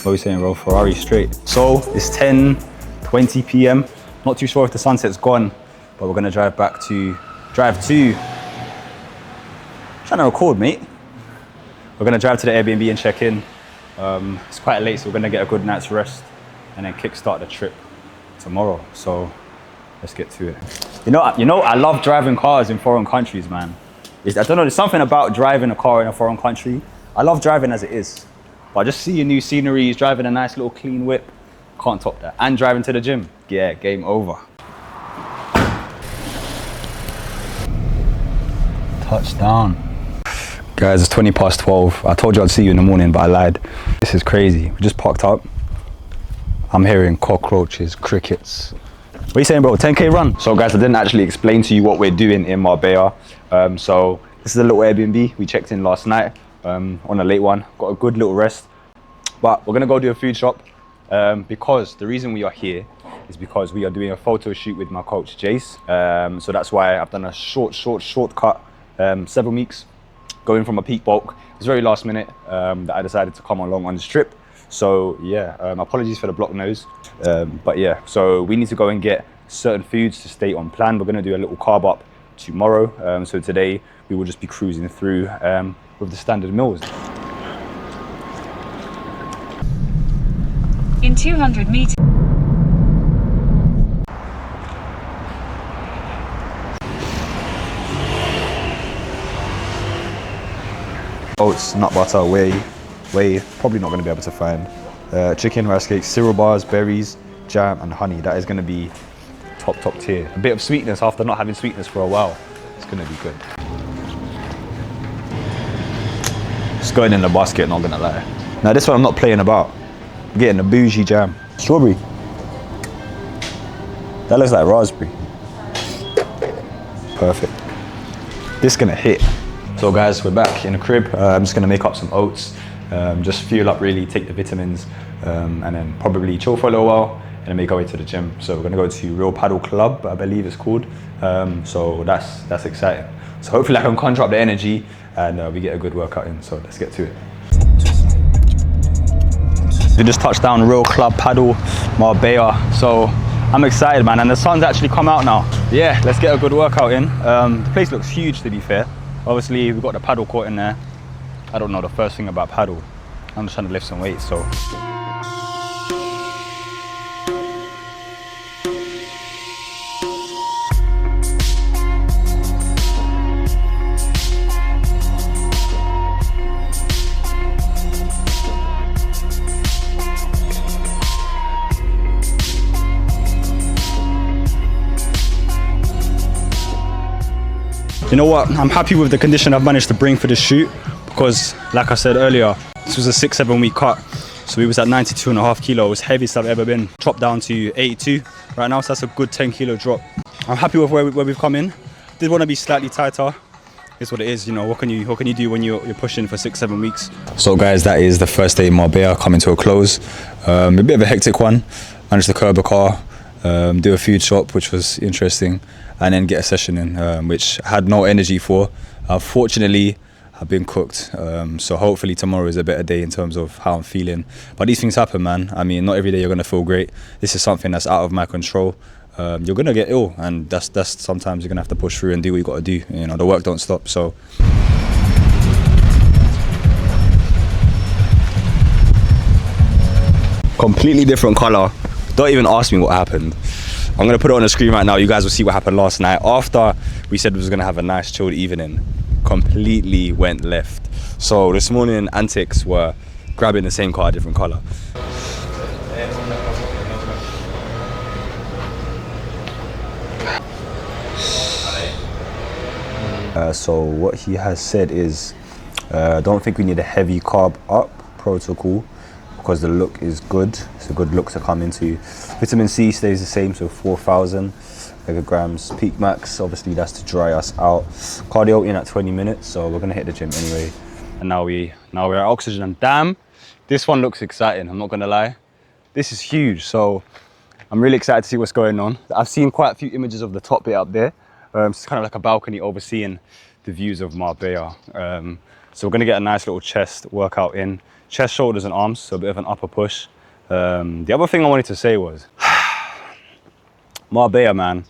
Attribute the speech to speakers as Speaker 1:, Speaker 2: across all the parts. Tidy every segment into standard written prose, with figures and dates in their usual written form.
Speaker 1: What are we saying, bro? Ferrari straight. So it's 10:20 p.m. Not too sure if the sunset's gone, but we're gonna drive to. Trying to record, mate. We're gonna drive to the Airbnb and check in. It's quite late, so we're gonna get a good night's rest and then kickstart the trip tomorrow. So let's get to it. You know, I love driving cars in foreign countries, man. I don't know, there's something about driving a car in a foreign country. I love driving as it is. But just seeing new sceneries, driving a nice little clean whip, can't top that. And driving to the gym, yeah, game over. Touchdown. Guys, it's 12:20. I told you I'd see you in the morning, but I lied. This is crazy. We just parked up. I'm hearing cockroaches, crickets. What are you saying, bro? 10K run? So guys, I didn't actually explain to you what we're doing in Marbella. So this is a little Airbnb. We checked in last night. On a late one, got a good little rest, but we're gonna go do a food shop because the reason we are here is because we are doing a photo shoot with my coach Jace. So that's why I've done a shortcut 7 weeks going from a peak bulk. It's very last minute that I decided to come along on this trip. So yeah, apologies for the block nose, but yeah, so we need to go and get certain foods to stay on plan. We're gonna do a little carb up tomorrow. So today we will just be cruising through with the standard meals.
Speaker 2: In 200 meters.
Speaker 1: Oats, nut butter, whey, probably not going to be able to find. Chicken, rice cakes, cereal bars, berries, jam and honey. That is going to be top tier. A bit of sweetness after not having sweetness for a while. It's going to be good. Just going in the basket, not gonna lie. Now this one I'm not playing about. I'm getting a bougie jam. Strawberry. That looks like raspberry. Perfect. This is gonna hit. So guys, we're back in the crib. I'm just gonna make up some oats. Just fuel up really, take the vitamins, and then probably chill for a little while and then make our way to the gym. So we're gonna go to Real Paddle Club, I believe it's called. So that's exciting. So hopefully I can conjure up the energy and we get a good workout in, so let's get to it. We just touched down Real Club Paddle, Marbella, so I'm excited, man, and the sun's actually come out now. Yeah, let's get a good workout in. The place looks huge, to be fair. Obviously, we've got the paddle court in there. I don't know the first thing about paddle. I'm just trying to lift some weights, so. You know what, I'm happy with the condition I've managed to bring for this shoot because, like I said earlier, this was a 6-7 week cut. So we was at 92.5 kilos, heaviest I've ever been. Dropped down to 82 right now, so that's a good 10 kilo drop. I'm happy with where we've come in. Did want to be slightly tighter. It's what it is, you know, what can you do when you're pushing for 6-7 weeks? So guys, that is the first day in Marbella coming to a close. A bit of a hectic one. Managed to curb a car, do a food shop, which was interesting, and then get a session in, which I had no energy for. Fortunately, I've been cooked, so hopefully tomorrow is a better day in terms of how I'm feeling. But these things happen, man. I mean, not every day you're gonna feel great. This is something that's out of my control. You're gonna get ill, and that's sometimes you're gonna have to push through and do what you gotta do. You know, the work don't stop. So. Completely different color. Don't even ask me what happened. I'm gonna put it on the screen right now. You guys will see what happened last night. After we said we was gonna have a nice chilled evening, completely went left. So this morning, antics were grabbing the same car, different color. So what he has said is Don't think we need a heavy carb up protocol because the look is good. It's a good look to come into. Vitamin C stays the same, so 4,000 megagrams. Peak max, obviously that's to dry us out. Cardio in at 20 minutes, so we're gonna hit the gym anyway. And now we're at oxygen, and damn, this one looks exciting, I'm not gonna lie. This is huge, so I'm really excited to see what's going on. I've seen quite a few images of the top bit up there. It's kind of like a balcony overseeing the views of Marbella. So we're gonna get a nice little chest workout in. Chest, shoulders and arms, so a bit of an upper push. The other thing I wanted to say was, Marbella, man,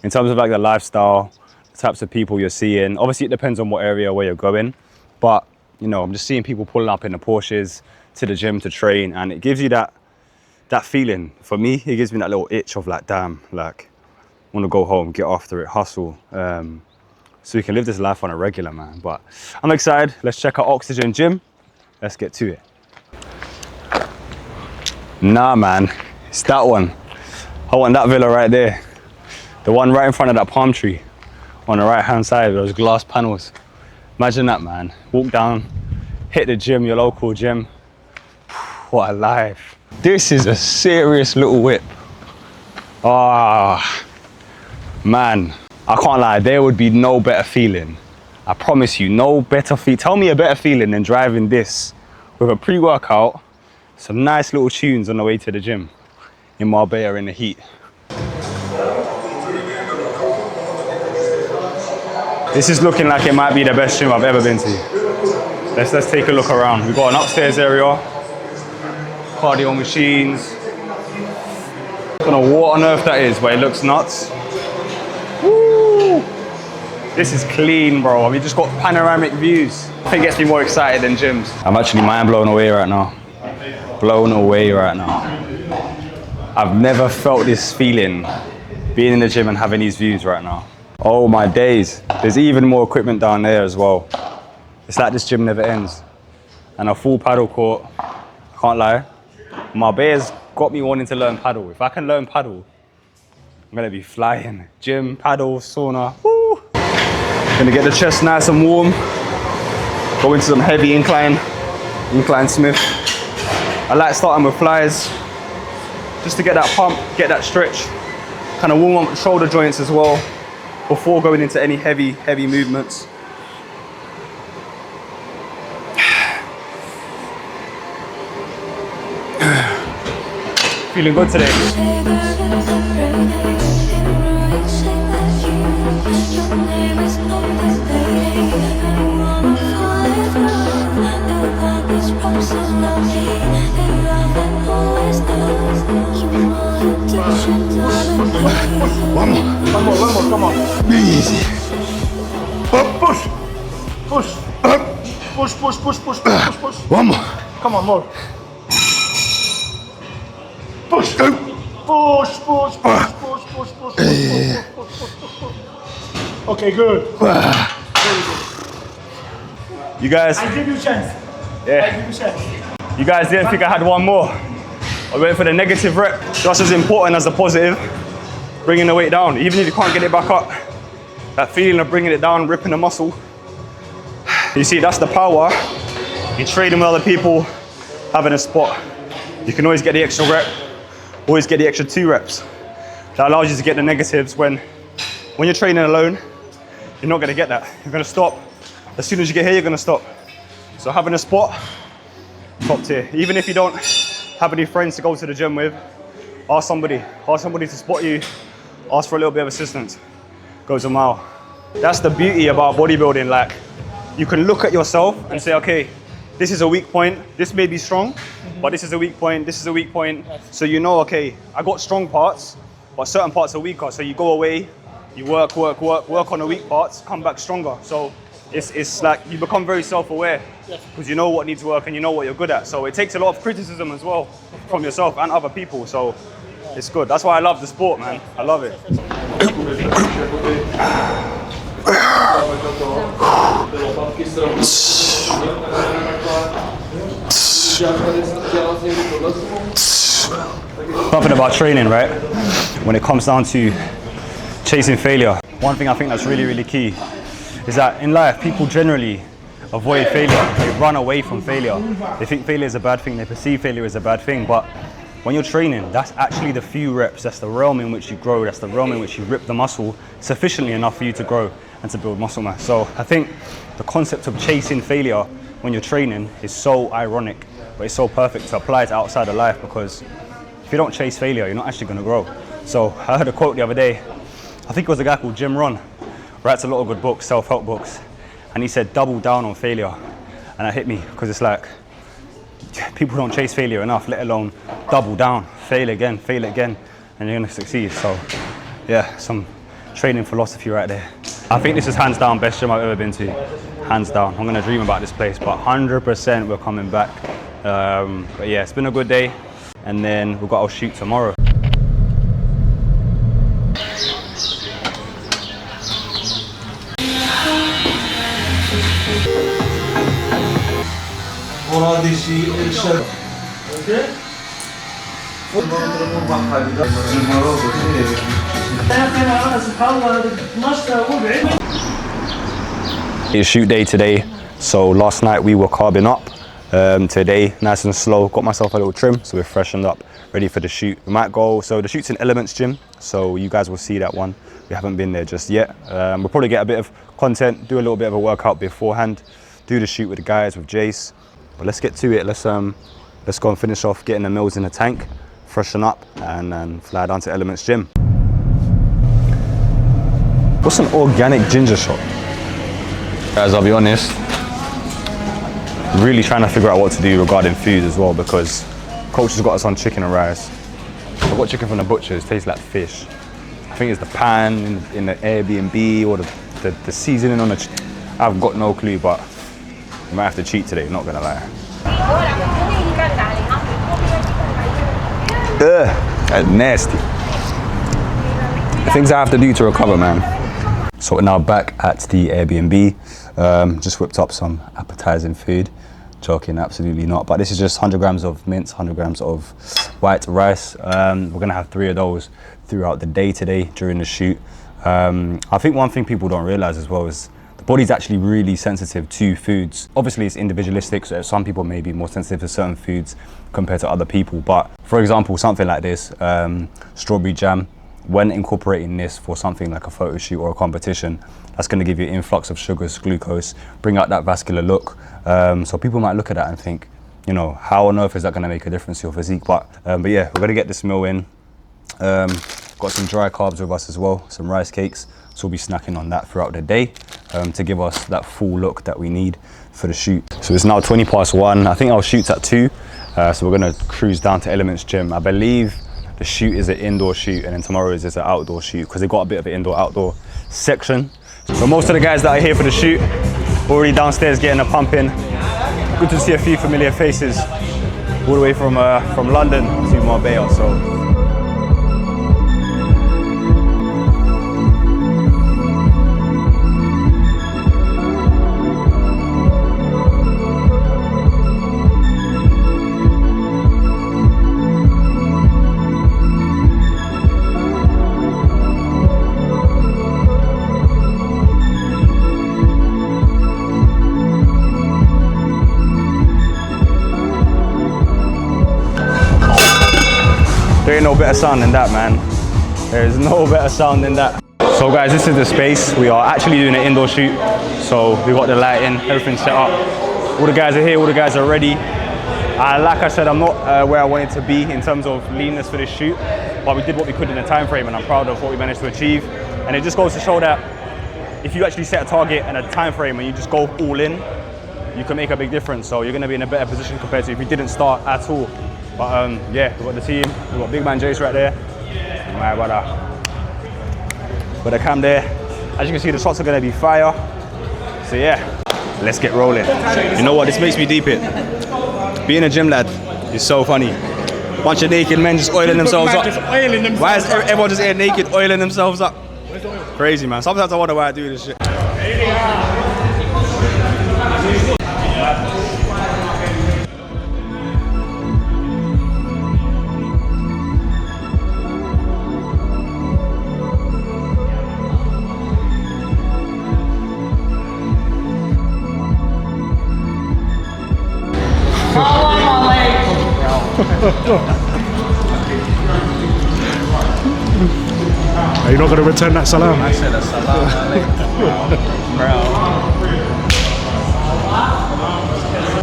Speaker 1: in terms of like the lifestyle, the types of people you're seeing, obviously it depends on what area where you're going, but you know, I'm just seeing people pulling up in the Porsches to the gym to train, and it gives you that feeling. For me, it gives me that little itch of like, damn, like, I want to go home, get after it, hustle, so we can live this life on a regular, man. But I'm excited. Let's check out Oxygen Gym. Let's get to it. Nah, man, it's that one. I want that villa right there. The one right in front of that palm tree on the right-hand side with those glass panels. Imagine that, man. Walk down, hit the gym, your local gym. What a life. This is a serious little whip. Ah, man, I can't lie, there would be no better feeling. I promise you, no better feeling. Tell me a better feeling than driving this with a pre-workout, some nice little tunes on the way to the gym in Marbella in the heat. This is looking like it might be the best gym I've ever been to. Let's take a look around. We've got an upstairs area, cardio machines. I don't know what on earth that is, but it looks nuts. Woo! This is clean, bro. We just got panoramic views. Nothing gets me more excited than gyms. I'm actually mind blown away right now. Blown away right now. I've never felt this feeling being in the gym and having these views right now. Oh my days. There's even more equipment down there as well. It's like this gym never ends. And a full paddle court. I can't lie. Marbella's got me wanting to learn paddle. If I can learn paddle, I'm gonna be flying. Gym, paddle, sauna. Woo! Gonna get the chest nice and warm. Go into some heavy incline Smith. I like starting with flies, just to get that pump, get that stretch. Kind of warm up the shoulder joints as well, before going into any heavy movements. Feeling good today. One more, come on. Easy. Up, push. Up. Push. One more. Come on, more. Push. Go. Push. Okay, good. You guys. I give you a chance. Yeah. I give you a chance. You guys didn't think I had one more. I went for the negative rep, just as important as the positive. Bringing the weight down, even if you can't get it back up. That feeling of bringing it down, ripping the muscle. You see, that's the power. You're trading with other people, having a spot. You can always get the extra rep, always get the extra 2 reps. That allows you to get the negatives when you're training alone, you're not gonna get that. You're gonna stop. As soon as you get here, you're gonna stop. So having a spot, top tier. Even if you don't have any friends to go to the gym with, ask somebody to spot you, ask for a little bit of assistance. Goes a mile. That's the beauty about bodybuilding. Like, you can look at yourself and say, okay, this is a weak point, this may be strong, but this is a weak point, this is a weak point. So you know, okay, I got strong parts, but certain parts are weaker. So you go away, you work on the weak parts, come back stronger. So it's like you become very self-aware because you know what needs work and you know what you're good at. So it takes a lot of criticism as well from yourself and other people. So it's good. That's why I love the sport, man. I love it. Something about training, right? When it comes down to chasing failure, one thing I think that's really, really key is that in life, people generally avoid failure. They run away from failure. They think failure is a bad thing. They perceive failure as a bad thing. But when you're training, that's actually the few reps. That's the realm in which you grow. That's the realm in which you rip the muscle sufficiently enough for you to grow and to build muscle mass. So I think the concept of chasing failure when you're training is so ironic, but it's so perfect to apply to outside of life, because if you don't chase failure, you're not actually going to grow. So I heard a quote the other day. I think it was a guy called Jim Rohn, writes a lot of good books, self-help books, and he said double down on failure. And that hit me, because it's like people don't chase failure enough, let alone double down, fail again, and you're going to succeed. So yeah, some training philosophy right there. I think this is hands down best gym I've ever been to, hands down. I'm going to dream about this place, but 100% we're coming back. But yeah, it's been a good day, and then we've got our shoot tomorrow. It's shoot day today, so last night we were carbing up. Today, nice and slow, got myself a little trim, so we're freshened up, ready for the shoot. We might go, so the shoot's in Elements Gym, so you guys will see that one. We haven't been there just yet. We'll probably get a bit of content, do a little bit of a workout beforehand, do the shoot with the guys, with Jace. But let's get to it. Let's go and finish off getting the meals in the tank, freshen up, and then fly down to Elements Gym. What's an organic ginger shot? Guys, I'll be honest, really trying to figure out what to do regarding food as well, because coach has got us on chicken and rice. I've got chicken from the butcher, it tastes like fish. I think it's the pan in the Airbnb, or the seasoning on the I've got no clue, but I might have to cheat today, not gonna lie. Ugh, that's nasty. The things I have to do to recover, man. So we're now back at the Airbnb. Just whipped up some appetizing food. Joking, absolutely not. But this is just 100 grams of mince, 100 grams of white rice. We're gonna have 3 of those throughout the day today during the shoot. I think one thing people don't realize as well is the body's actually really sensitive to foods. Obviously it's individualistic, so some people may be more sensitive to certain foods compared to other people. But for example, something like this, strawberry jam, when incorporating this for something like a photo shoot or a competition, that's going to give you an influx of sugars, glucose, bring out that vascular look. So people might look at that and think, you know, how on earth is that going to make a difference to your physique? But yeah, we're going to get this meal in. Got some dry carbs with us as well, some rice cakes. So we'll be snacking on that throughout the day to give us that full look that we need for the shoot. So it's now 20 past 1. I think our shoot's at 2. So we're going to cruise down to Elements Gym. I believe the shoot is an indoor shoot, and then tomorrow is an outdoor shoot, because they've got a bit of an indoor-outdoor section. So most of the guys that are here for the shoot already downstairs getting a pump in. Good to see a few familiar faces all the way from London to Marbella. So. There ain't no better sound than that, man. There is no better sound than that. So guys, this is the space. We are actually doing an indoor shoot. So we got the lighting, everything set up. All the guys are here, all the guys are ready. Like I said, I'm not where I wanted to be in terms of leanness for this shoot, but we did what we could in the time frame, and I'm proud of what we managed to achieve. And it just goes to show that if you actually set a target and a time frame and you just go all in, you can make a big difference. So you're gonna be in a better position compared to if you didn't start at all. But yeah, we've got the team, we've got big man Jace right there, my brother. Got the cam there. As you can see, the shots are gonna be fire. So yeah, let's get rolling. You know what, this makes me deep it. Being a gym lad is so funny. Bunch of naked men just oiling themselves up. Why is everyone just here naked, oiling themselves up? Crazy, man. Sometimes I wonder why I do this shit.
Speaker 2: Are you not going to return that salam?
Speaker 1: I said assalamu alaikum.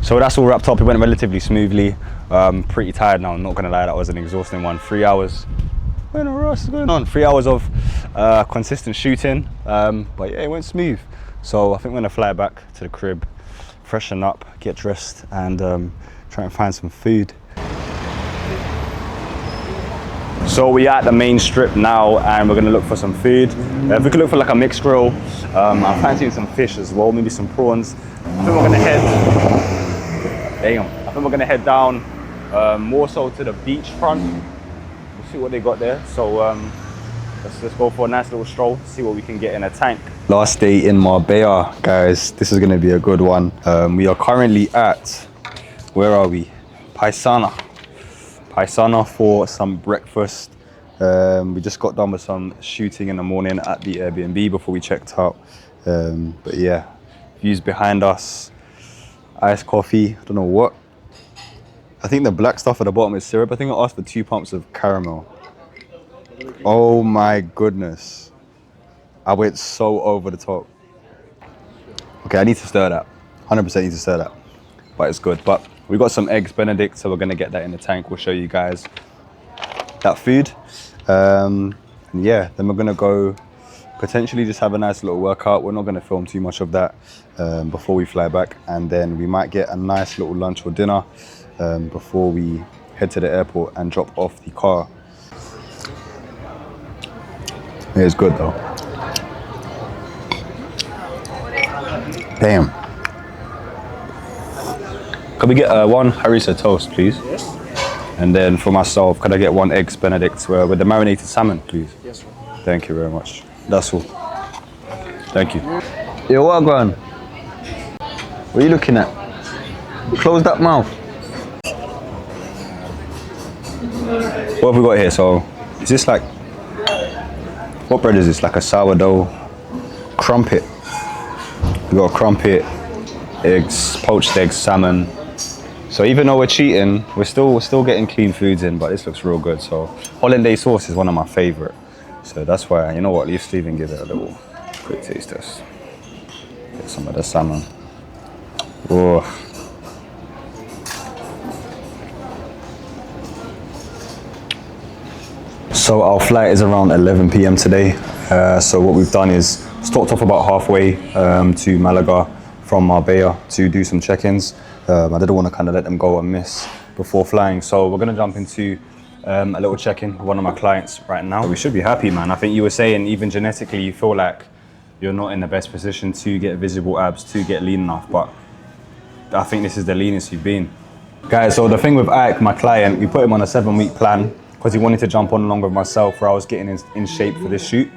Speaker 1: So that's all wrapped up. It went relatively smoothly. Pretty tired now, I'm not gonna lie, that was an exhausting one. 3 hours. What else is going on? 3 hours of consistent shooting. But yeah, it went smooth. So I think we're gonna fly back to the crib, freshen up, get dressed, and try and find some food. So we're at the main strip now, and we're gonna look for some food. If we could look for like a mixed grill, I'm fancying some fish as well, maybe some prawns. I think we're gonna head. Damn. I think we're gonna head down more so to the beach front. We'll see what they got there. So let's go for a nice little stroll, see what we can get in a tank. Last day in Marbella, guys. This is gonna be a good one. We are currently at, where are we? Paisana for some breakfast. We just got done with some shooting in the morning at the Airbnb before we checked out. But yeah, views behind us, iced coffee, I don't know what. I think the black stuff at the bottom is syrup. I think I asked for 2 pumps of caramel. Oh my goodness. I went so over the top. Okay, I need to stir that. 100% need to stir that, but it's good. But we got some eggs Benedict, so we're gonna get that in the tank. We'll show you guys that food. And yeah, then we're gonna go potentially just have a nice little workout. We're not gonna film too much of that before we fly back. And then we might get a nice little lunch or dinner before we head to the airport and drop off the car. It is good though. Damn. Could we get one harissa toast, please?
Speaker 2: Yes.
Speaker 1: And then for myself, could I get 1 eggs Benedict with the marinated salmon, please?
Speaker 2: Yes, sir.
Speaker 1: Thank you very much. That's all. Thank you. Yo, what going? What are you looking at? Close that mouth. What have we got here? So, is this like, what bread is this? Like a sourdough crumpet. We got a crumpet, eggs, poached eggs, salmon. So even though we're cheating, we're still getting clean foods in, but this looks real good. So hollandaise sauce is one of my favorite. So that's why, you know what, leave Steve and give it a little quick taste test. Get some of the salmon. Oh. So our flight is around 11 p.m. today. So what we've done is stopped off about halfway to Malaga from Marbella to do some check-ins. I didn't want to kind of let them go and miss before flying. So we're going to jump into a little check-in with one of my clients right now. We should be happy, man. I think you were saying even genetically you feel like you're not in the best position to get visible abs, to get lean enough, but I think this is the leanest you've been. Guys, so the thing with Ike, my client, we put him on a 7-week plan because he wanted to jump on along with myself where I was getting in shape for this shoot.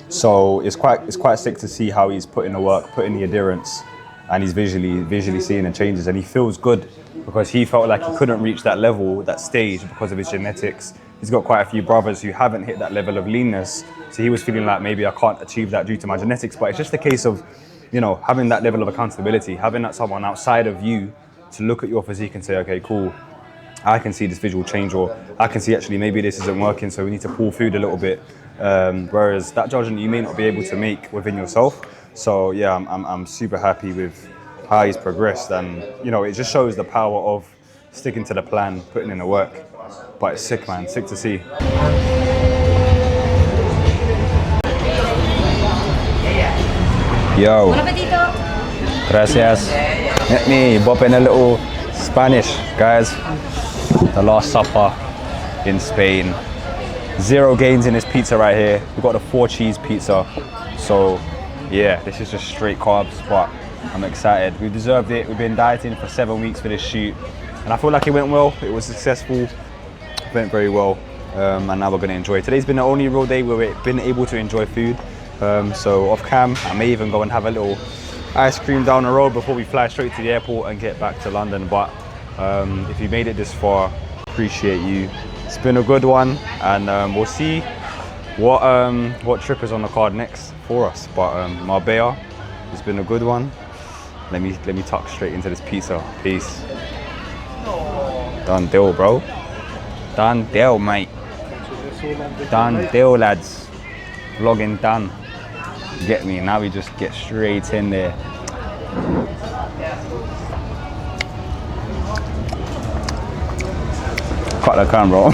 Speaker 1: So it's quite sick to see how he's putting the work, putting the adherence, and he's visually seeing the changes, and he feels good because he felt like he couldn't reach that level, that stage, because of his genetics. He's got quite a few brothers who haven't hit that level of leanness, so he was feeling like maybe I can't achieve that due to my genetics. But it's just a case of, you know, having that level of accountability, having that someone outside of you to look at your physique and say, okay, cool, I can see this visual change, or I can see actually maybe this isn't working, so we need to pull food a little bit. Whereas that judgment you may not be able to make within yourself. So yeah, I'm super happy with how he's progressed, and you know, it just shows the power of sticking to the plan, putting in the work. But it's sick, man, sick to see. Yo, gracias. Let me bop in a little Spanish, guys. The Last Supper in Spain. 0 gains in this pizza right here. We've got a 4-cheese pizza. So yeah, this is just straight carbs, but I'm excited. We deserved it. We've been dieting for 7 weeks for this shoot, and I feel like it went well. It was successful, it went very well, and now we're gonna enjoy it. Today's been the only real day where we've been able to enjoy food. So off cam, I may even go and have a little ice cream down the road before we fly straight to the airport and get back to London. But if you made it this far, appreciate you. It's been a good one, and we'll see what trip is on the card next for us. But Marbella, it's been a good one. Let me tuck straight into this pizza. Peace. Done deal, bro. Done deal, mate. Done deal, lads. Vlogging done. Get me? Now we just get straight in there. Cut the camera.